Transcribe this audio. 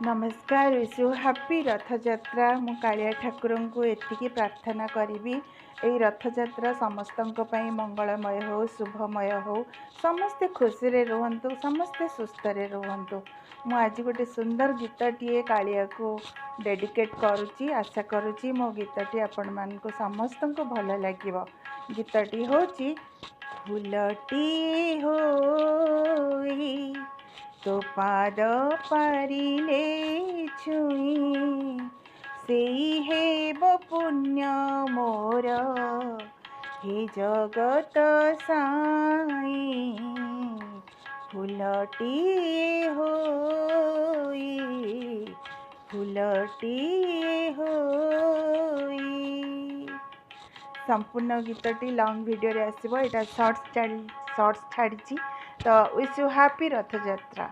नमस्कार wish you happy Rathyatra. मु कालिया ठाकुर को एतिकी प्रार्थना करी रथयात्रा समस्त मंगलमय हो, शुभमय हो, समस्ते खुशी रे रुहंतु, समस्ते सुस्थ रे रुहंतु। मु आज गोटे सुंदर गीतटीए कालिया को डेडिकेट करुच्ची। आशा करुच्ची मो गीतटी आपण मान को समस्त को भल लगिवो। गीतटी होची फूलटी होई तो पाद पारिले छुई से हेब पुण्य मोर हे जगत साई। फूलटी होई, फूलटी होई। संपूर्ण गीतटी लॉन्ग वीडियो रे आसीबो, एटा शॉर्ट्स छाड़ी तो विश यू हैप्पी रथयात्रा।